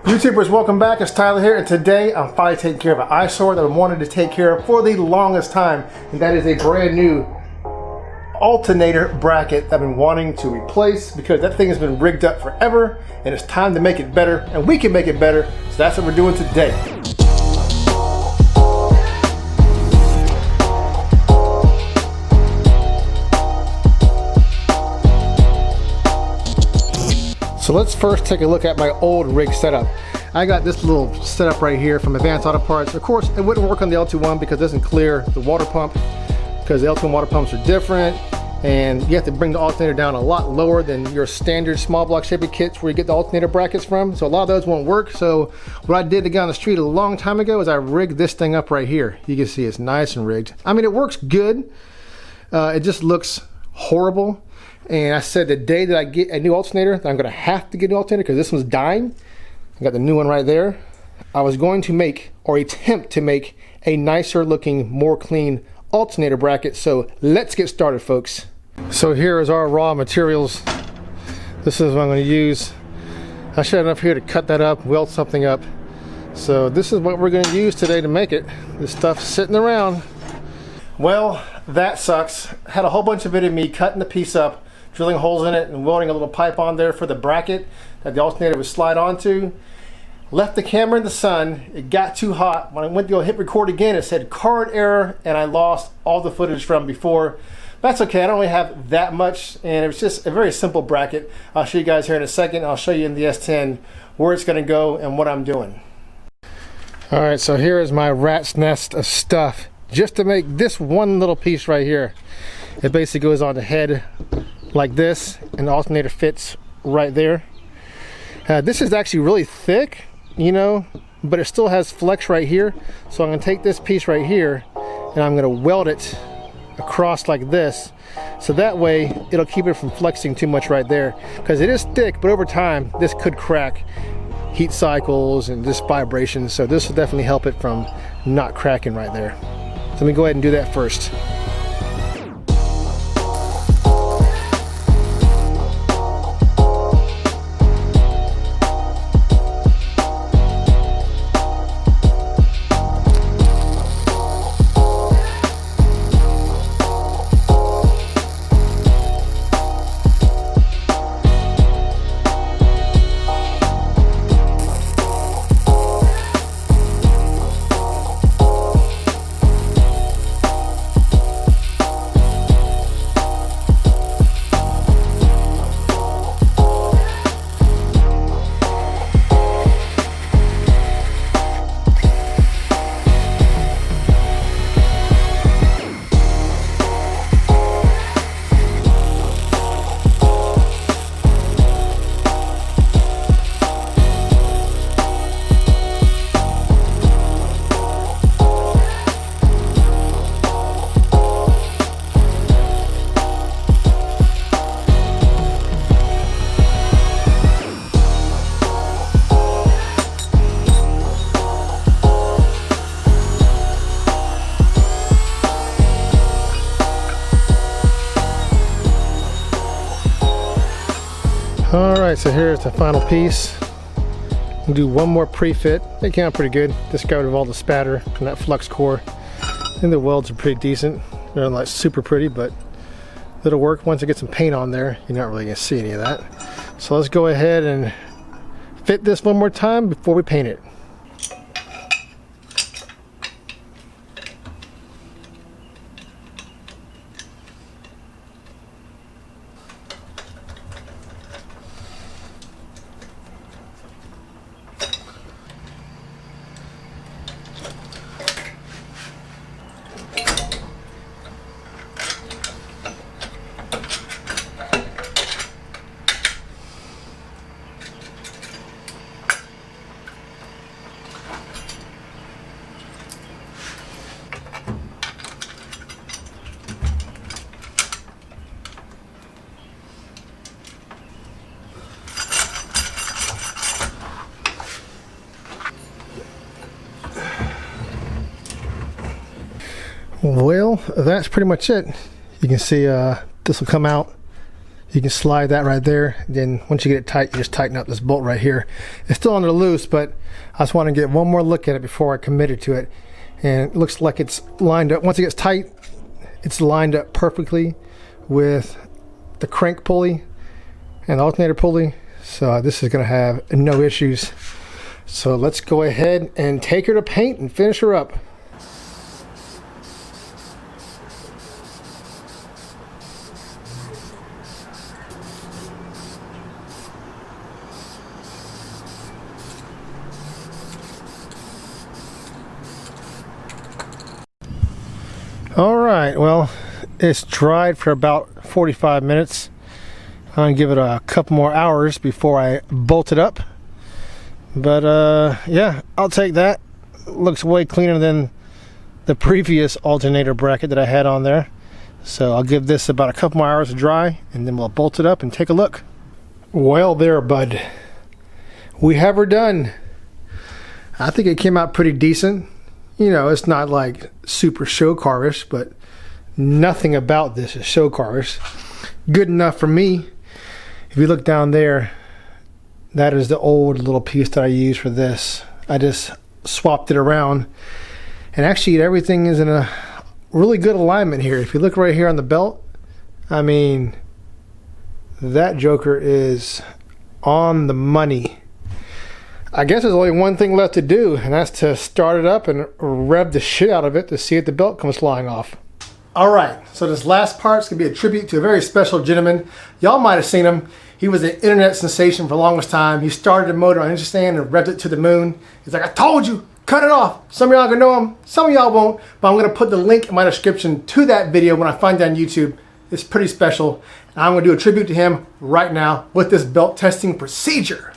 YouTubers, welcome back. It's Tyler here, and today I'm finally taking care of an eyesore that I wanted to take care of for the longest time, and that is a brand new alternator bracket that I've been wanting to replace because that thing has been rigged up forever, and it's time to make it better, and we can make it better, so that's what we're doing today. So let's first take a look at my old rig setup. I got this little setup right here from Advanced Auto Parts. Of course, it wouldn't work on the LT1 because it doesn't clear the water pump, because the LT1 water pumps are different, and you have to bring the alternator down a lot lower than your standard small block shaping kits where you get the alternator brackets from. So a lot of those won't work. So what I did to get on the street a long time ago is I rigged this thing up right here. You can see it's nice and rigged. I mean, it works good. It just looks horrible. And I said the day that I get a new alternator, that I'm going to have to get a new alternator because this one's dying. I got the new one right there. I was going to make, or attempt to make, a nicer looking, more clean alternator bracket. So let's get started, folks. So here is our raw materials. This is what I'm going to use. I should have enough here to cut that up, weld something up. So this is what we're going to use today to make it. This stuff's sitting around. Well, that sucks. Had a whole bunch of it in me cutting the piece up, drilling holes in it, and welding a little pipe on there for the bracket that the alternator would slide onto. Left the camera in the sun. It got too hot. When I went to go hit record again, it said card error, and I lost all the footage from before. That's okay. I don't really have that much, and it was just a very simple bracket. I'll show you guys here in a second. I'll show you in the S10 where it's going to go and what I'm doing. All right, so here is my rat's nest of stuff just to make this one little piece right here. It basically goes on the head like this, and the alternator fits right there. This is actually really thick, you know, but it still has flex right here. So I'm going to take this piece right here and I'm going to weld it across like this, so that way it'll keep it from flexing too much right there, because it is thick, but over time this could crack, heat cycles and just vibrations. So this will definitely help it from not cracking right there. So let me go ahead and do that first. Alright, so here's the final piece. We'll do one more pre-fit. They came out pretty good. Just got rid of all the spatter from that flux core. I think the welds are pretty decent. They're not like super pretty, but it'll work. Once I get some paint on there, you're not really going to see any of that. So let's go ahead and fit this one more time before we paint it. Well, that's pretty much it. You can see this will come out. You can slide that right there. Then once you get it tight, you just tighten up this bolt right here. It's still under loose, but I just want to get one more look at it before I committed to it. And it looks like it's lined up. Once it gets tight, it's lined up perfectly with the crank pulley and the alternator pulley. So this is going to have no issues. So let's go ahead and take her to paint and finish her up. All right, well, it's dried for about 45 minutes. I'm gonna give it a couple more hours before I bolt it up. But yeah, I'll take that. Looks way cleaner than the previous alternator bracket that I had on there. So I'll give this about a couple more hours to dry, and then we'll bolt it up and take a look. Well there, bud. We have her done. I think it came out pretty decent. You know, it's not like super show car-ish, but nothing about this is show car-ish. Good enough for me. If you look down there, that is the old little piece that I used for this. I just swapped it around, and actually everything is in a really good alignment here. If you look right here on the belt, I mean, that joker is on the money. I guess there's only one thing left to do, and that's to start it up and rev the shit out of it to see if the belt comes flying off. Alright, so this last part's going to be a tribute to a very special gentleman. Y'all might have seen him. He was an internet sensation for the longest time. He started a motor on an stand and revved it to the moon. He's like, I told you, cut it off. Some of y'all gonna know him, some of y'all won't, but I'm going to put the link in my description to that video when I find it on YouTube. It's pretty special. And I'm going to do a tribute to him right now with this belt testing procedure.